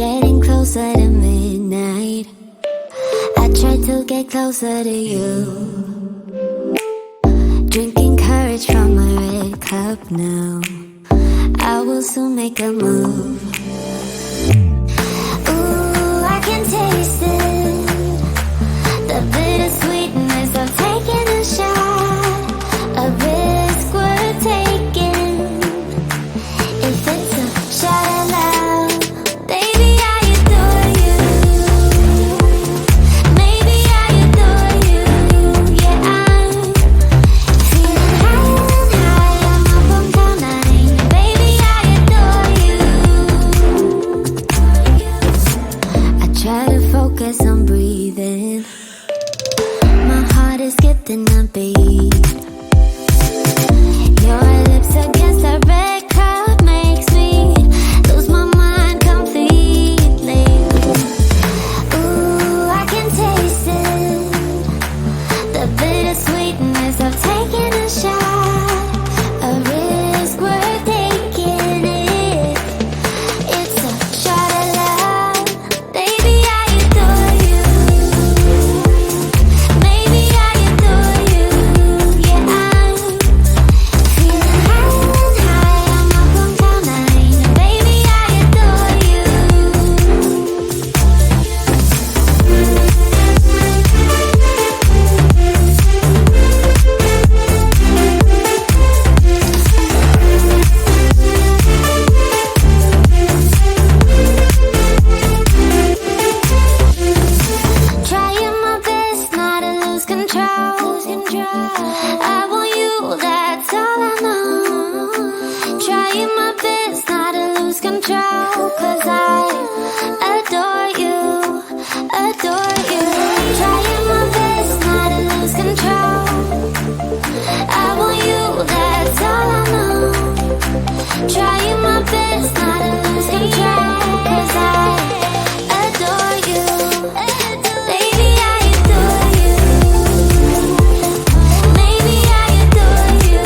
getting closer to midnight. I tried to get closer to you, drinking courage from my red cup now. I will soon make a move. Ooh, I can taste it, the bittersweetness of taking a shot, a risk worth taking. If it's a shot at love, baby, I adore you. Maybe I adore you. Yeah, I'm feeling high, I'm up on cloud nine. Baby, I adore you. I try to focus on breathing. My heart is skipping a beat. Your lips against a red cup makes me lose my mind completely. Ooh, I can taste it, the bittersweetness of taking a shot, a risk worth taking it. It's a shot at love, baby, I adore you. Maybe I adore you. Yeah, I'm feeling high, I'm up on cloud nine. Baby, I adore you. Trying my best not to lose control. I want you, that's all I know. Trying my best not to lose control, 'cause I adore you, adore you. Trying my best not to lose control. I want you, that's all I know. Trying my best not to lose control, 'cause I adore you. Baby, I adore you. Maybe I adore you.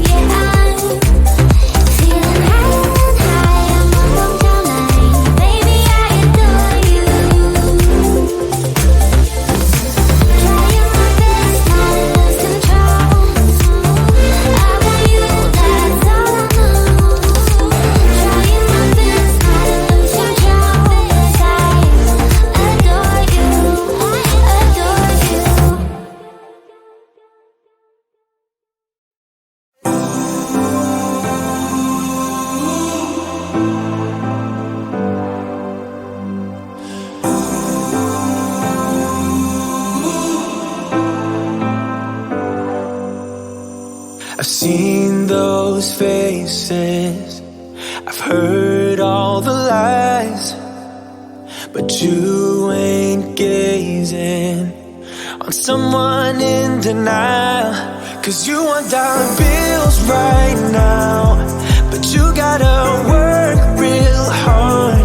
Yeah, I'm feeling high, I'm up on cloud nine. Baby, I adore you. Trying my best not to lose control. I want you, that's all I know. Trying my best not to lose control, 'cause I adore you, adore you. I've seen those faces, I've heard all the lies, but you ain't gazing on someone in denial. 'Cause you want dollar bills right now, but you gotta work real hard.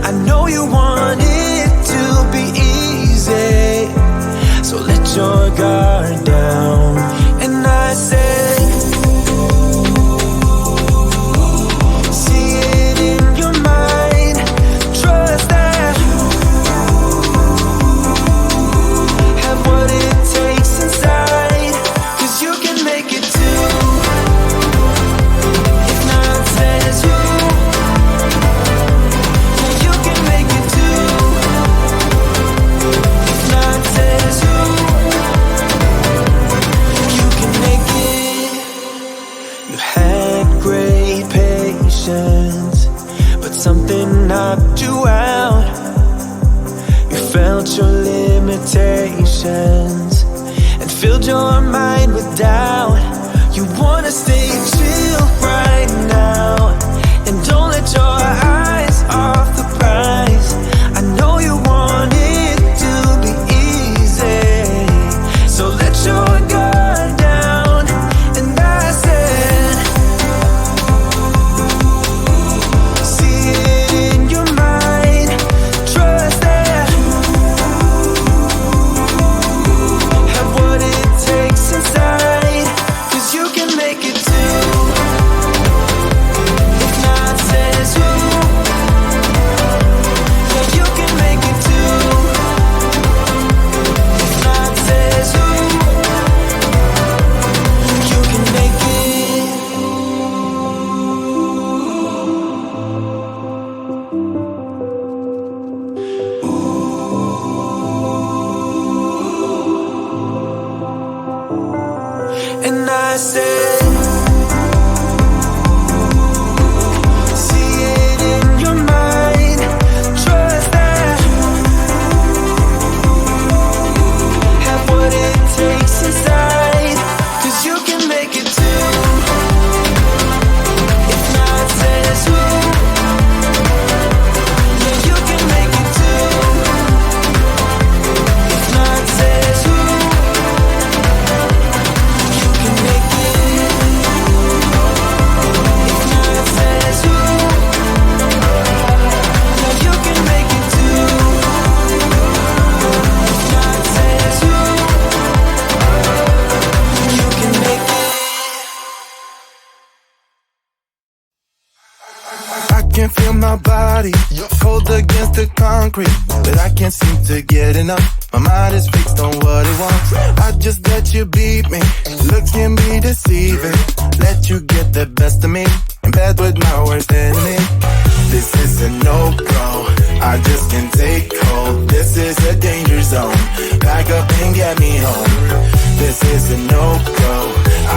I know you want it to be easy, so let your guard down. And I say, see it in your mind, trust that you have what it takes inside, 'cause you can make it too. If not says you, yeah, you can make it too. If not says you, you can make it. You had great patience, but something knocked you out. You felt your limitations and filled your mind with doubt. You wanna stay chill right now, and don't let your eyes off the prize. I know you want it to be easy, so let your guard down. And I said, see it in your mind, trust that you have what it takes inside, 'cause you can make it too. feel my body cold against the concrete, but I can't seem to get enough. My mind is fixed on what it wants. I just let you beat me. Looks can be deceiving. Let you get the best of me. In bed with my worst enemy. This is a no-go. I just can't take hold. This is a danger zone. Pack up and get me home. This is a no-go.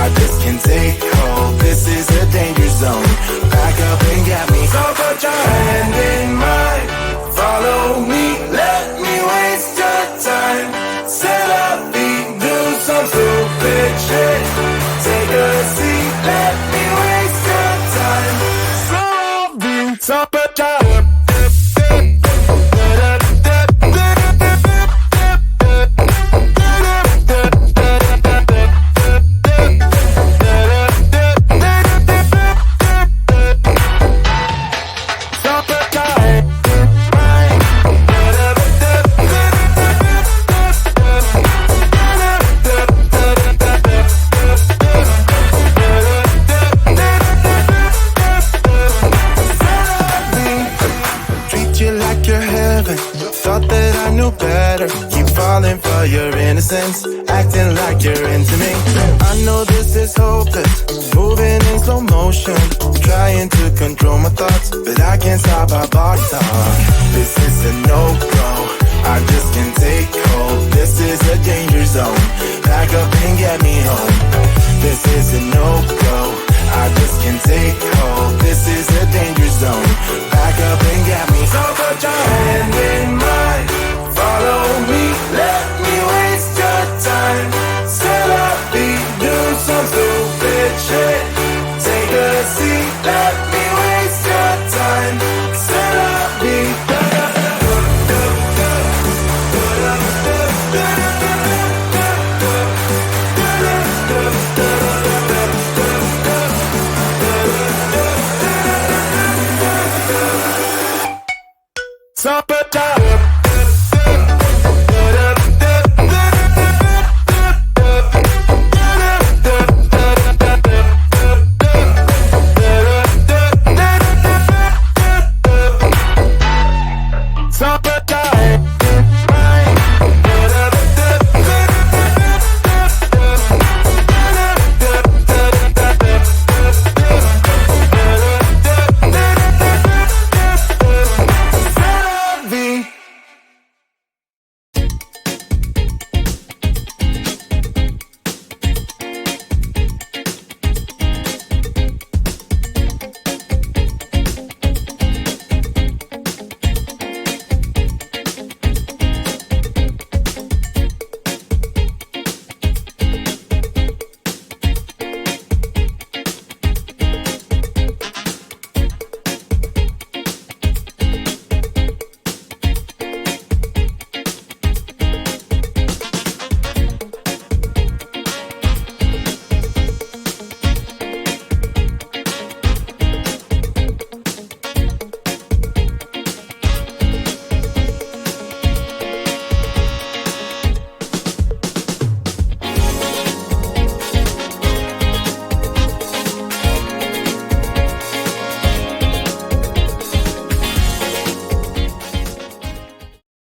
I just can't take hold. This is a danger zone. Pack up and get me. So put your hand in mine. Follow me. Let me waste your time. Set up feet. Do some stupid shit. Take a seat. Let me waste your time. So put your for your innocence, acting like you're into me. I know this is hopeless, moving in slow motion, trying to control my thoughts, but I can't stop our body talk. This is a no-go, I just can't take hold. This is a danger zone, pack up and get me home. This is a no-go, I just can't take hold. This is a danger zone, pack up and get me. So put your hand in mine, follow me, let me waste your time. Set up feet, do some stupid shit. Take a seat, let me waste your time. Set up feet. Top it down.